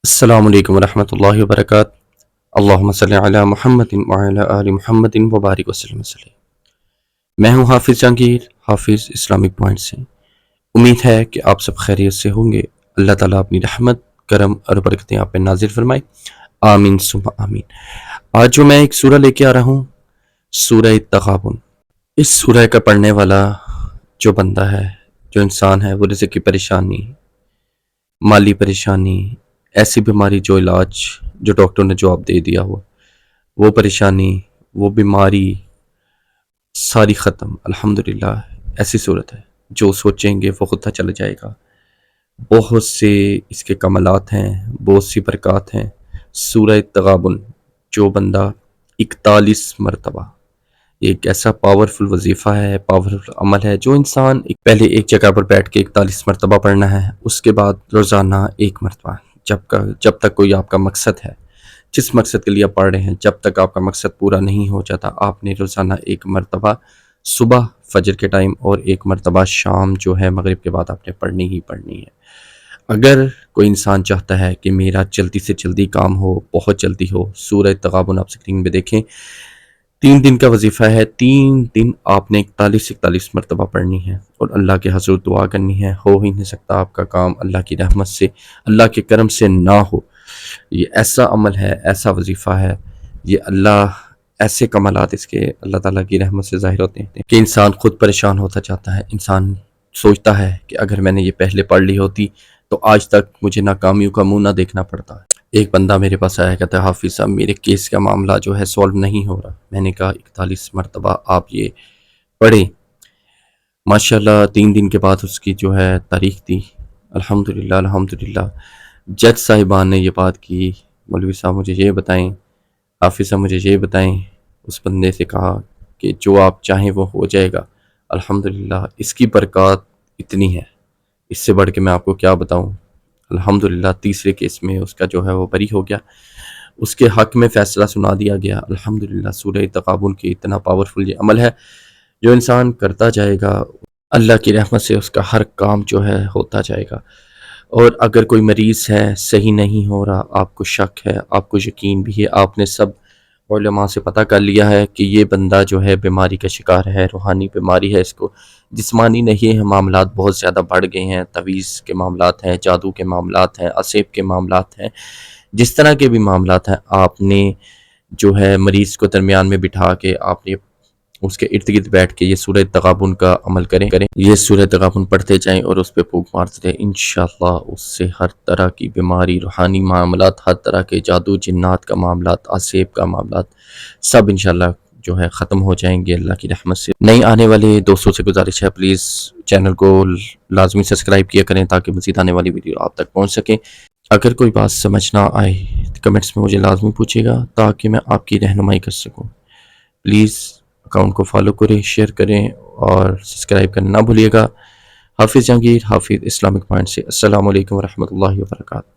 السلام علیکم ورحمۃ اللہ وبرکاتہ۔ اللہم صلی علی محمد وعلی آل محمد وبارک وسلم وسلم۔ میں ہوں حافظ جہانگیر، حافظ اسلامک پوائنٹ سے۔ امید ہے کہ آپ سب خیریت سے ہوں گے۔ اللہ تعالیٰ اپنی رحمت، کرم اور برکتیں آپ پہ نازل فرمائے، آمین ثم آمین۔ آج جو میں ایک سورہ لے کے آ رہا ہوں، سورہ تغابن۔ اس سورہ کا پڑھنے والا جو بندہ ہے، جو انسان ہے، وہ رزق کی پریشانی، مالی پریشانی، ایسی بیماری جو علاج جو ڈاکٹر نے جواب دے دیا ہو، وہ پریشانی، وہ بیماری ساری ختم الحمدللہ۔ ایسی صورت ہے جو سوچیں گے وہ خود تھا چلا جائے گا۔ بہت سے اس کے کمالات ہیں، بہت سی برکات ہیں۔ سورہ تغابن جو بندہ 41 مرتبہ، ایک ایسا پاورفل وظیفہ ہے، پاورفل عمل ہے جو انسان پہلے ایک جگہ پر بیٹھ کے 41 مرتبہ پڑھنا ہے، اس کے بعد روزانہ ایک مرتبہ، جب تک کوئی آپ کا مقصد ہے، جس مقصد کے لیے آپ پڑھ رہے ہیں، جب تک آپ کا مقصد پورا نہیں ہو جاتا، آپ نے روزانہ ایک مرتبہ صبح فجر کے ٹائم اور ایک مرتبہ شام جو ہے مغرب کے بعد آپ نے پڑھنی ہی پڑھنی ہے۔ اگر کوئی انسان چاہتا ہے کہ میرا جلدی سے جلدی کام ہو، بہت جلدی ہو، سورہ تغابن آپ سکرین پہ دیکھیں، 3 دن کا وظیفہ ہے۔ 3 دن آپ نے 41 مرتبہ پڑھنی ہے اور اللہ کے حضور دعا کرنی ہے۔ ہو ہی نہیں سکتا آپ کا کام اللہ کی رحمت سے، اللہ کے کرم سے نہ ہو۔ یہ ایسا عمل ہے، ایسا وظیفہ ہے، یہ اللہ ایسے کمالات اس کے اللہ تعالیٰ کی رحمت سے ظاہر ہوتے ہیں کہ انسان خود پریشان ہوتا جاتا ہے۔ انسان سوچتا ہے کہ اگر میں نے یہ پہلے پڑھ لی ہوتی تو آج تک مجھے ناکامیوں کا منہ نہ دیکھنا پڑتا۔ ایک بندہ میرے پاس آیا، کہتا ہے حافظ صاحب میرے کیس کا معاملہ جو ہے سولو نہیں ہو رہا۔ میں نے کہا 41 مرتبہ آپ یہ پڑھیں۔ ماشاءاللہ 3 دن کے بعد اس کی جو ہے تاریخ تھی، الحمدللہ الحمدللہ۔ جج صاحبان نے یہ بات کی، مولوی صاحب مجھے یہ بتائیں، حافظ صاحب مجھے یہ بتائیں۔ اس بندے سے کہا کہ جو آپ چاہیں وہ ہو جائے گا الحمدللہ۔ اس کی برکات اتنی ہے، اس سے بڑھ کے میں آپ کو کیا بتاؤں۔ الحمدللہ تیسرے کیس میں اس کا جو ہے وہ بری ہو گیا، اس کے حق میں فیصلہ سنا دیا گیا الحمدللہ۔ سورہ تغابن کی اتنا پاورفل یہ عمل ہے، جو انسان کرتا جائے گا اللہ کی رحمت سے اس کا ہر کام جو ہے ہوتا جائے گا۔ اور اگر کوئی مریض ہے، صحیح نہیں ہو رہا، آپ کو شک ہے، آپ کو یقین بھی ہے، آپ نے سب علماء سے پتہ کر لیا ہے کہ یہ بندہ جو ہے بیماری کا شکار ہے، روحانی بیماری ہے، اس کو جسمانی نہیں ہے، معاملات بہت زیادہ بڑھ گئے ہیں، تعویذ کے معاملات ہیں، جادو کے معاملات ہیں، اسیب کے معاملات ہیں، جس طرح کے بھی معاملات ہیں، آپ نے جو ہے مریض کو درمیان میں بٹھا کے آپ نے اس کے ارد گرد بیٹھ کے یہ سورہ تغابن کا عمل کریں۔ یہ سورہ تغابن پڑھتے جائیں اور اس پہ پھونک مارتے رہیں، انشاءاللہ اس سے ہر طرح کی بیماری، روحانی معاملات، ہر طرح کے جادو جنات کا معاملات، اسیب کا معاملات، سب انشاءاللہ جو ہے ختم ہو جائیں گے اللہ کی رحمت سے۔ نئی آنے والے دوستوں سے گزارش ہے پلیز چینل کو لازمی سبسکرائب کیا کریں تاکہ مزید آنے والی ویڈیو آپ تک پہنچ سکیں۔ اگر کوئی بات سمجھ نہ آئے کمنٹس میں مجھے لازمی پوچھے گا تاکہ میں آپ کی رہنمائی کر سکوں۔ پلیز اکاؤنٹ کو فالو کریں، شیئر کریں اور سبسکرائب کرنا نہ بھولیے گا۔ حافظ جہانگیر، حافظ اسلامک پوائنٹ سے۔ السلام علیکم ورحمۃ اللہ وبرکاتہ۔